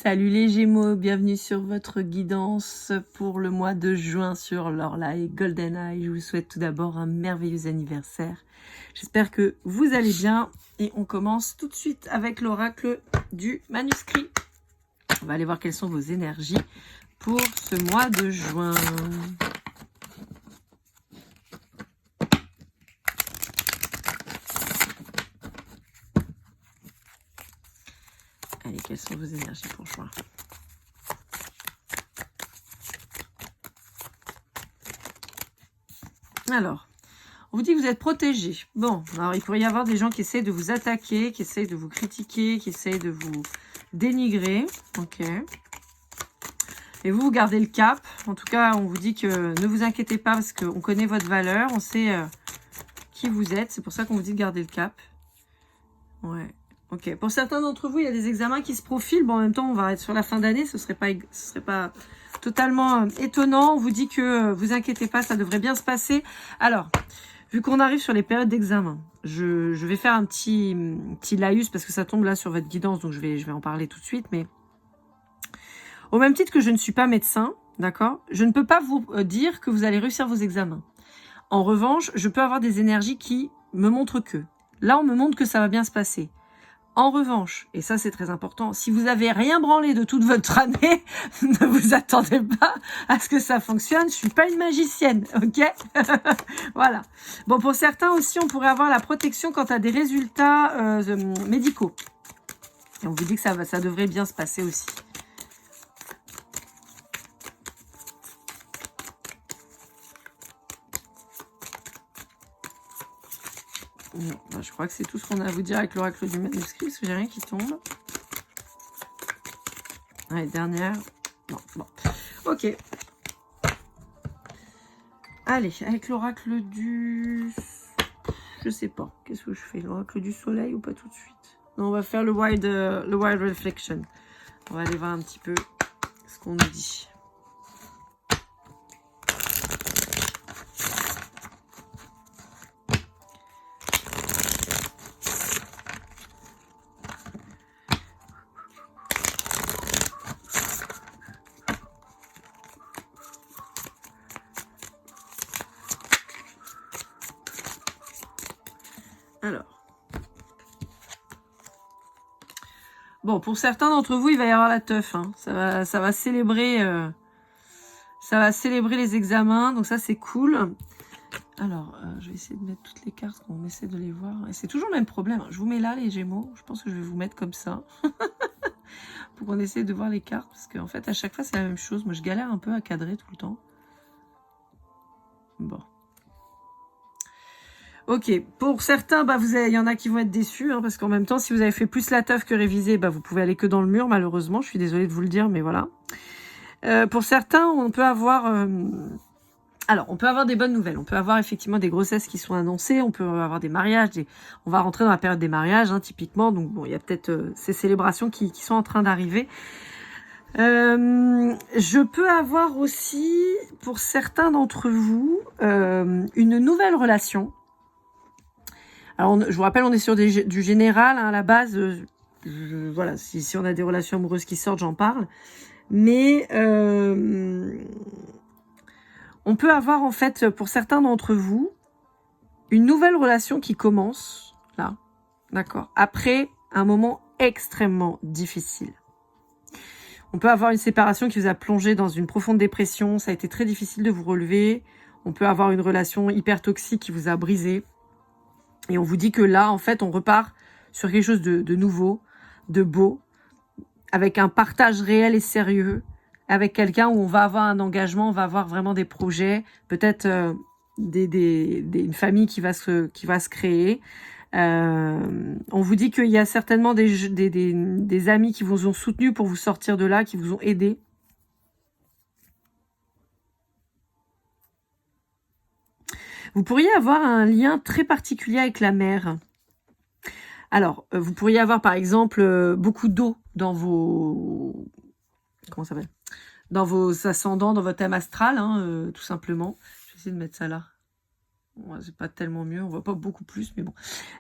Salut les Gémeaux, bienvenue sur votre guidance pour le mois de juin sur Lorelai GoldenEye. Je vous souhaite tout d'abord un merveilleux anniversaire. J'espère que vous allez bien et on commence tout de suite avec l'oracle du manuscrit. On va aller voir quelles sont vos énergies pour ce mois de juin. Allez, quelles sont vos énergies pour juin? Alors, on vous dit que vous êtes protégé. Bon, alors il pourrait y avoir des gens qui essayent de vous attaquer, qui essayent de vous critiquer, qui essayent de vous dénigrer. Ok. Et vous gardez le cap. En tout cas, on vous dit que ne vous inquiétez pas parce qu'on connaît votre valeur, on sait qui vous êtes. C'est pour ça qu'on vous dit de garder le cap. Ouais. Ok. Pour certains d'entre vous, il y a des examens qui se profilent. Bon, en même temps, on va être sur la fin d'année. Ce serait pas totalement étonnant. On vous dit que vous inquiétez pas, ça devrait bien se passer. Alors, vu qu'on arrive sur les périodes d'examen, je vais faire un petit laïus parce que ça tombe là sur votre guidance, donc je vais en parler tout de suite. Mais au même titre que je ne suis pas médecin, d'accord, je ne peux pas vous dire que vous allez réussir vos examens. En revanche, je peux avoir des énergies qui me montrent que. Là, on me montre que ça va bien se passer. En revanche, et ça c'est très important, si vous avez rien branlé de toute votre année, ne vous attendez pas à ce que ça fonctionne. Je suis pas une magicienne, ok? Voilà. Bon, pour certains aussi, on pourrait avoir la protection quant à des résultats médicaux. Et on vous dit que ça devrait bien se passer aussi. Non, ben, je crois que c'est tout ce qu'on a à vous dire avec l'oracle du manuscrit, parce que j'ai rien qui tombe. Allez, dernière. Non, bon. Ok. Allez, avec l'oracle du... Je sais pas. Qu'est-ce que je fais? L'oracle du soleil ou pas tout de suite? Non, on va faire le Wild Reflection. On va aller voir un petit peu ce qu'on nous dit. Alors. Bon, pour certains d'entre vous, il va y avoir la teuf. Hein. Ça va célébrer les examens. Donc ça, c'est cool. Alors, je vais essayer de mettre toutes les cartes, on essaie de les voir. Et c'est toujours le même problème. Je vous mets là, les Gémeaux. Je pense que je vais vous mettre comme ça. Pour qu'on essaie de voir les cartes. Parce qu'en fait, à chaque fois, c'est la même chose. Moi, je galère un peu à cadrer tout le temps. Bon. Ok, pour certains, bah, il y en a qui vont être déçus, hein, parce qu'en même temps, si vous avez fait plus la teuf que réviser, bah, vous pouvez aller que dans le mur, malheureusement. Je suis désolée de vous le dire, mais voilà. Pour certains, on peut avoir... Alors, on peut avoir des bonnes nouvelles. On peut avoir effectivement des grossesses qui sont annoncées. On peut avoir des mariages. On va rentrer dans la période des mariages, hein, typiquement. Donc, bon, il y a peut-être ces célébrations qui sont en train d'arriver. Je peux avoir aussi, pour certains d'entre vous, une nouvelle relation. Alors, je vous rappelle, on est sur du général, hein, à la base. Voilà, si on a des relations amoureuses qui sortent, j'en parle. Mais on peut avoir, en fait, pour certains d'entre vous, une nouvelle relation qui commence, là, d'accord, après un moment extrêmement difficile. On peut avoir une séparation qui vous a plongé dans une profonde dépression, ça a été très difficile de vous relever. On peut avoir une relation hyper toxique qui vous a brisé. Et on vous dit que là, en fait, on repart sur quelque chose de nouveau, de beau, avec un partage réel et sérieux, avec quelqu'un où on va avoir un engagement, on va avoir vraiment des projets, peut-être une famille qui va se créer. On vous dit qu'il y a certainement des amis qui vous ont soutenu pour vous sortir de là, qui vous ont aidé. Vous pourriez avoir un lien très particulier avec la mer. Alors, vous pourriez avoir par exemple beaucoup d'eau dans vos... Comment ça s'appelle? Dans vos ascendants, dans votre thème astral, hein, tout simplement. Je vais essayer de mettre ça là. Ouais, c'est pas tellement mieux, on voit pas beaucoup plus, mais bon.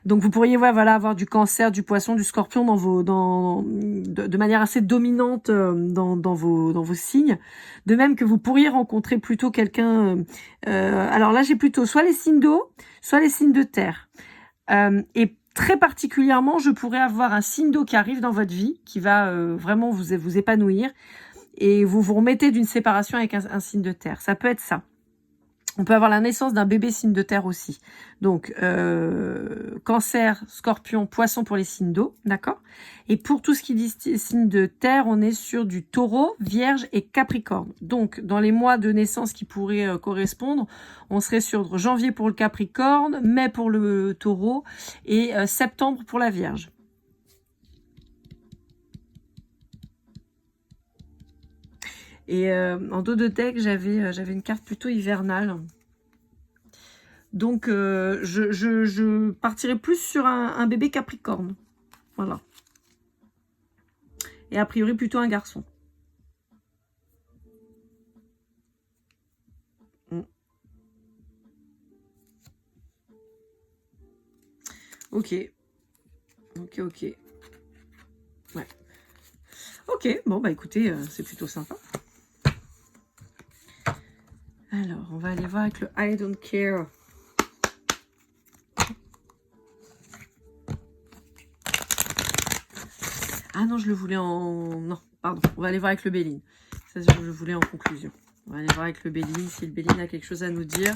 Donc vous pourriez voilà, avoir du cancer, du poisson, du scorpion de manière assez dominante dans vos signes. De même que vous pourriez rencontrer plutôt quelqu'un... alors là, j'ai plutôt soit les signes d'eau, soit les signes de terre. Et très particulièrement, je pourrais avoir un signe d'eau qui arrive dans votre vie, qui va vraiment vous épanouir, et vous vous remettez d'une séparation avec un signe de terre. Ça peut être ça. On peut avoir la naissance d'un bébé signe de terre aussi. Donc, cancer, scorpion, poisson pour les signes d'eau, d'accord? Et pour tout ce qui dit signe de terre, on est sur du taureau, vierge et capricorne. Donc, dans les mois de naissance qui pourraient correspondre, on serait sur janvier pour le capricorne, mai pour le taureau et septembre pour la vierge. Et en dos de deck, j'avais une carte plutôt hivernale. Donc, je partirais plus sur un bébé capricorne. Voilà. Et a priori, plutôt un garçon. Ok. Ok. Ouais. Ok, bon, bah écoutez, c'est plutôt sympa. Alors, on va aller voir avec le I don't care. Ah non, je le voulais en... Non, pardon. On va aller voir avec le Béline. Ça, je le voulais en conclusion. On va aller voir avec le Béline, si le Béline a quelque chose à nous dire.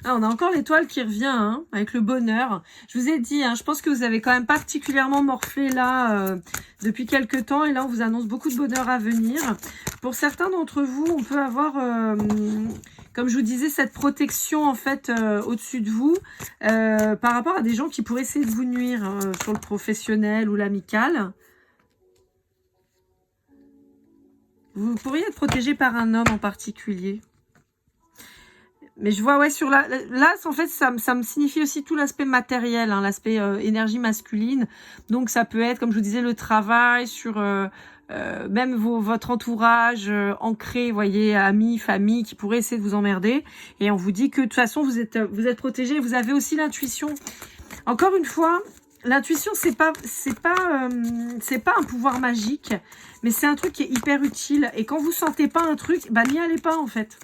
Ah, on a encore l'étoile qui revient, hein, avec le bonheur. Je vous ai dit, hein, je pense que vous avez quand même particulièrement morflé là depuis quelques temps. Et là, on vous annonce beaucoup de bonheur à venir. Pour certains d'entre vous, on peut avoir, comme je vous disais, cette protection en fait au-dessus de vous par rapport à des gens qui pourraient essayer de vous nuire sur le professionnel ou l'amical. Vous pourriez être protégé par un homme en particulier. Mais je vois, ouais, sur là, en fait, ça me signifie aussi tout l'aspect matériel, hein, l'aspect énergie masculine. Donc, ça peut être, comme je vous disais, le travail, sur même votre entourage ancré, vous voyez, amis, famille, qui pourraient essayer de vous emmerder. Et on vous dit que, de toute façon, vous êtes protégé. Vous avez aussi l'intuition. Encore une fois, l'intuition, c'est pas un pouvoir magique, mais c'est un truc qui est hyper utile. Et quand vous sentez pas un truc, bah, n'y allez pas, en fait.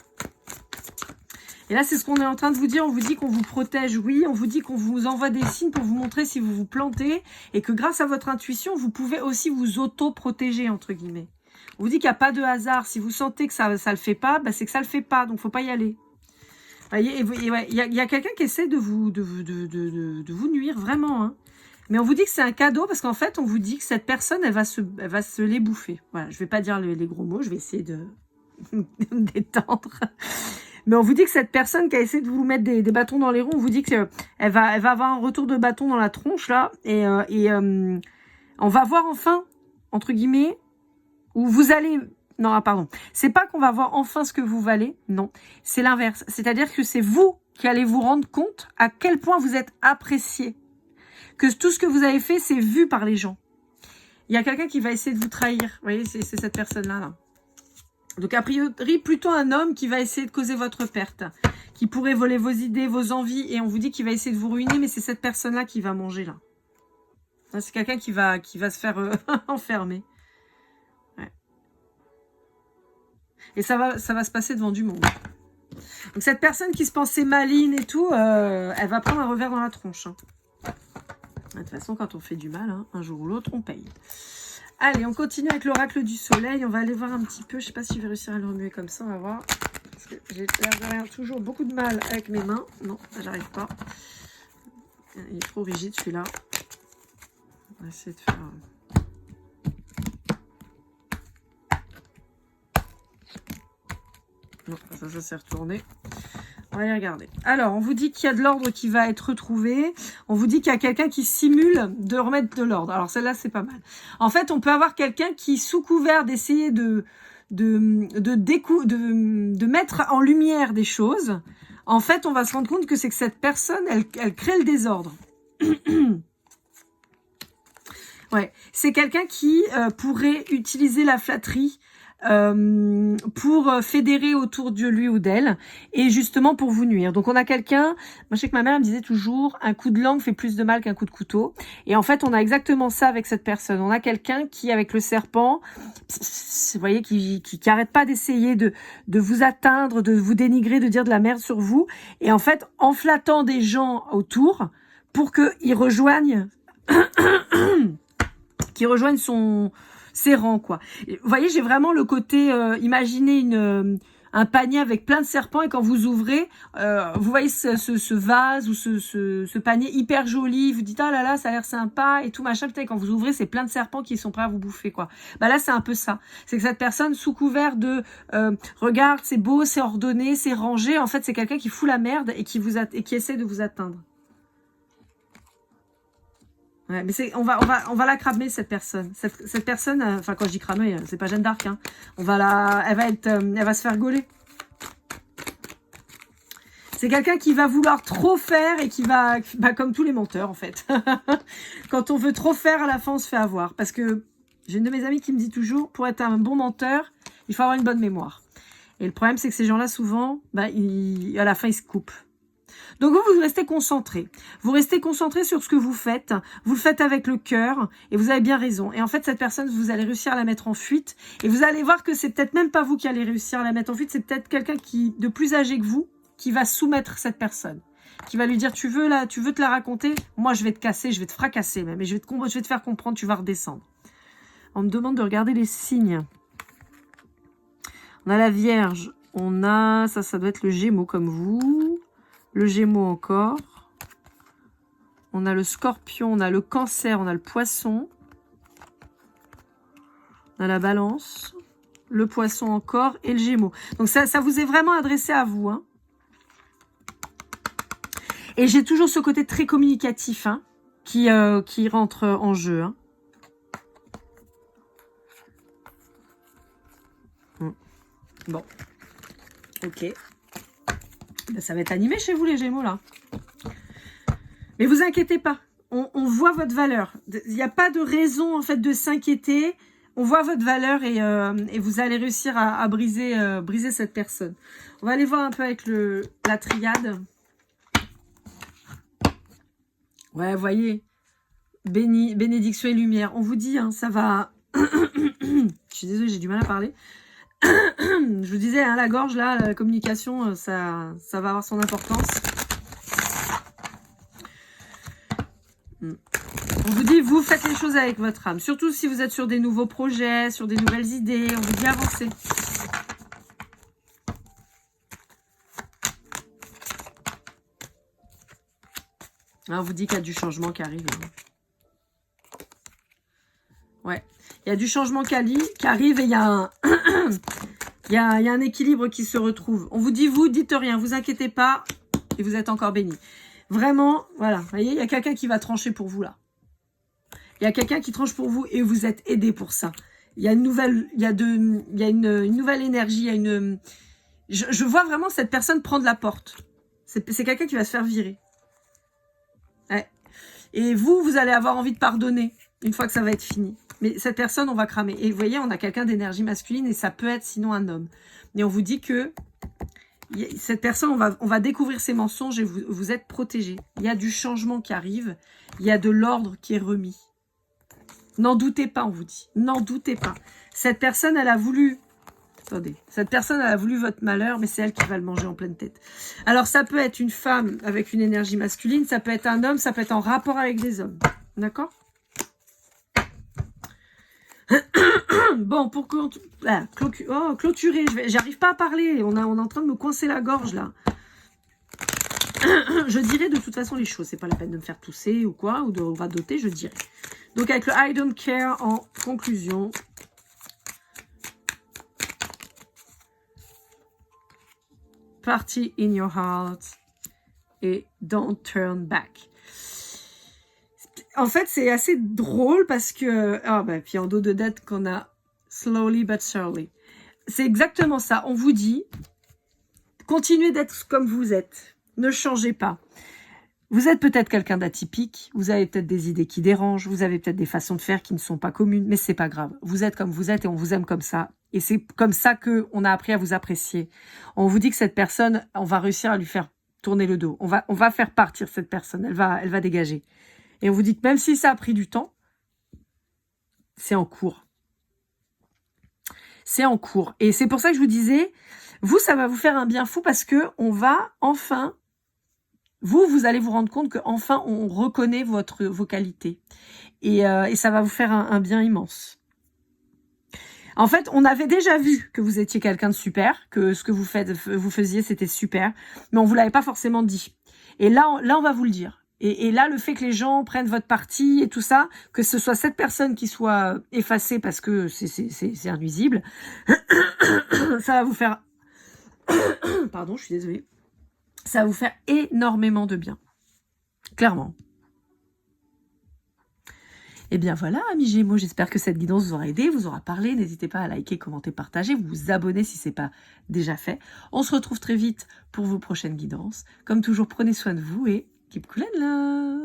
Et là, c'est ce qu'on est en train de vous dire. On vous dit qu'on vous protège, oui. On vous dit qu'on vous envoie des signes pour vous montrer si vous vous plantez. Et que grâce à votre intuition, vous pouvez aussi vous auto-protéger, entre guillemets. On vous dit qu'il n'y a pas de hasard. Si vous sentez que ça le fait pas, bah, c'est que ça le fait pas. Donc, faut pas y aller. Vous voyez, il y a quelqu'un qui essaie de vous nuire, vraiment. Hein. Mais on vous dit que c'est un cadeau parce qu'en fait, on vous dit que cette personne, elle va se les bouffer. Voilà, je vais pas dire les gros mots. Je vais essayer de me détendre. Mais on vous dit que cette personne qui a essayé de vous mettre des bâtons dans les roues, on vous dit qu'elle va avoir un retour de bâton dans la tronche, là. Et on va voir enfin, entre guillemets, où vous allez... Non, pardon. C'est pas qu'on va voir enfin ce que vous valez. Non, c'est l'inverse. C'est-à-dire que c'est vous qui allez vous rendre compte à quel point vous êtes apprécié. Que tout ce que vous avez fait, c'est vu par les gens. Il y a quelqu'un qui va essayer de vous trahir. Vous voyez, c'est cette personne-là, là. Donc, a priori, plutôt un homme qui va essayer de causer votre perte, qui pourrait voler vos idées, vos envies, et on vous dit qu'il va essayer de vous ruiner, mais c'est cette personne-là qui va manger, là. C'est quelqu'un qui va se faire enfermer. Ouais. Et ça va se passer devant du monde. Donc, cette personne qui se pensait maline et tout, elle va prendre un revers dans la tronche. Hein. De toute façon, quand on fait du mal, hein, un jour ou l'autre, on paye. Allez, on continue avec l'oracle du soleil. On va aller voir un petit peu. Je ne sais pas si je vais réussir à le remuer comme ça. On va voir. Parce que j'ai toujours beaucoup de mal avec mes mains. Non, j'arrive pas. Il est trop rigide celui-là. On va essayer de faire... Non, ça s'est retourné. On va aller regarder. Alors, on vous dit qu'il y a de l'ordre qui va être retrouvé. On vous dit qu'il y a quelqu'un qui simule de remettre de l'ordre. Alors, celle-là, c'est pas mal. En fait, on peut avoir quelqu'un qui, sous couvert d'essayer de mettre en lumière des choses, en fait, on va se rendre compte que c'est que cette personne, elle crée le désordre. Ouais, c'est quelqu'un qui pourrait utiliser la flatterie pour fédérer autour de lui ou d'elle et justement pour vous nuire. Donc on a quelqu'un, moi je sais que ma mère me disait toujours un coup de langue fait plus de mal qu'un coup de couteau, et en fait on a exactement ça avec cette personne. On a quelqu'un qui avec le serpent, vous voyez, qui arrête pas d'essayer de vous atteindre, de vous dénigrer, de dire de la merde sur vous, et en fait en flattant des gens autour pour qu'ils rejoignent ses rangs, quoi. Vous voyez, j'ai vraiment le côté, imaginez un panier avec plein de serpents, et quand vous ouvrez, vous voyez ce vase ou ce panier hyper joli, vous dites, ah là là, ça a l'air sympa, et tout machin, putain, quand vous ouvrez, c'est plein de serpents qui sont prêts à vous bouffer, quoi. Bah là, c'est un peu ça. C'est que cette personne, sous couvert de, regarde, c'est beau, c'est ordonné, c'est rangé, en fait, c'est quelqu'un qui fout la merde et qui essaie de vous atteindre. Ouais, mais on va la cramer, cette personne. Cette personne, enfin quand je dis cramer, c'est pas Jeanne d'Arc, hein. Elle va se faire gauler. C'est quelqu'un qui va vouloir trop faire et qui va, bah, comme tous les menteurs en fait. Quand on veut trop faire, à la fin on se fait avoir. Parce que j'ai une de mes amies qui me dit toujours, pour être un bon menteur, il faut avoir une bonne mémoire. Et le problème, c'est que ces gens-là, souvent, bah, à la fin, ils se coupent. Donc vous restez concentré. Vous restez concentré sur ce que vous faites. Vous le faites avec le cœur et vous avez bien raison. Et en fait, cette personne, vous allez réussir à la mettre en fuite. Et vous allez voir que c'est peut-être même pas vous qui allez réussir à la mettre en fuite. C'est peut-être quelqu'un de plus âgé que vous qui va soumettre cette personne. Qui va lui dire, tu veux te la raconter? Moi, je vais te casser, je vais te fracasser même. Et je vais te faire comprendre, tu vas redescendre. On me demande de regarder les signes. On a la Vierge. On a, ça doit être le Gémeaux comme vous. Le Gémeaux encore. On a le Scorpion, on a le Cancer, on a le Poisson. On a la Balance, le Poisson encore et le Gémeaux. Donc ça vous est vraiment adressé à vous, hein. Et j'ai toujours ce côté très communicatif, hein, qui rentre en jeu, hein. Bon. Ok. Ben, ça va être animé chez vous, les Gémeaux, là. Mais vous inquiétez pas. On voit votre valeur. Il n'y a pas de raison, en fait, de s'inquiéter. On voit votre valeur et vous allez réussir à briser cette personne. On va aller voir un peu avec la triade. Ouais, vous voyez. Bénédiction et lumière. On vous dit, hein, ça va... Je suis désolée, j'ai du mal à parler. Je vous disais, hein, la gorge, là, la communication, ça va avoir son importance. On vous dit, vous faites les choses avec votre âme. Surtout si vous êtes sur des nouveaux projets, sur des nouvelles idées. On vous dit, avancez. On vous dit qu'il y a du changement qui arrive. Ouais. Il y a du changement qui arrive et il y a un... il y a un équilibre qui se retrouve. On vous dit, vous dites rien, vous inquiétez pas, et vous êtes encore bénis. Vraiment, voilà, vous voyez, il y a quelqu'un qui va trancher pour vous là. Il y a quelqu'un qui tranche pour vous et vous êtes aidé pour ça. Il y a une nouvelle, une nouvelle énergie, il y a une... Je vois vraiment cette personne prendre la porte. C'est quelqu'un qui va se faire virer. Ouais. Et vous allez avoir envie de pardonner une fois que ça va être fini. Mais cette personne, on va cramer. Et vous voyez, on a quelqu'un d'énergie masculine et ça peut être sinon un homme. Mais on vous dit que cette personne, on va découvrir ses mensonges et vous êtes protégés. Il y a du changement qui arrive. Il y a de l'ordre qui est remis. N'en doutez pas, on vous dit. N'en doutez pas. Cette personne, elle a voulu... Attendez. Cette personne, elle a voulu votre malheur, mais c'est elle qui va le manger en pleine tête. Alors, ça peut être une femme avec une énergie masculine. Ça peut être un homme. Ça peut être en rapport avec des hommes. D'accord ? Bon, pour clôturer, j'arrive pas à parler. On est en train de me coincer la gorge, là. Je dirais de toute façon les choses. C'est pas la peine de me faire tousser ou quoi, ou de radoter, je dirais. Donc, avec le I don't care en conclusion. party in your heart et don't turn back. En fait, c'est assez drôle parce que... Ah bah, puis en dos de dette qu'on a slowly but surely. C'est exactement ça. On vous dit, continuez d'être comme vous êtes. Ne changez pas. Vous êtes peut-être quelqu'un d'atypique, vous avez peut-être des idées qui dérangent, vous avez peut-être des façons de faire qui ne sont pas communes, mais c'est pas grave. Vous êtes comme vous êtes et on vous aime comme ça. Et c'est comme ça que on a appris à vous apprécier. On vous dit que cette personne, on va réussir à lui faire tourner le dos. On va faire partir cette personne. Elle va dégager. Et on vous dit que même si ça a pris du temps, c'est en cours. C'est en cours. Et c'est pour ça que je vous disais, vous, ça va vous faire un bien fou parce que on va enfin... Vous allez vous rendre compte qu'enfin, on reconnaît vos qualités. Et ça va vous faire un bien immense. En fait, on avait déjà vu que vous étiez quelqu'un de super, que ce que vous faisiez, c'était super, mais on vous l'avait pas forcément dit. Et là, on va vous le dire. Et là, le fait que les gens prennent votre parti et tout ça, que ce soit cette personne qui soit effacée parce que c'est innuisible, ça va vous faire... Pardon, je suis désolée. Ça va vous faire énormément de bien. Clairement. Et bien voilà, amis Gémeaux, j'espère que cette guidance vous aura aidé, vous aura parlé. N'hésitez pas à liker, commenter, partager, vous abonner si ce n'est pas déjà fait. On se retrouve très vite pour vos prochaines guidances. Comme toujours, prenez soin de vous et keep cool and love.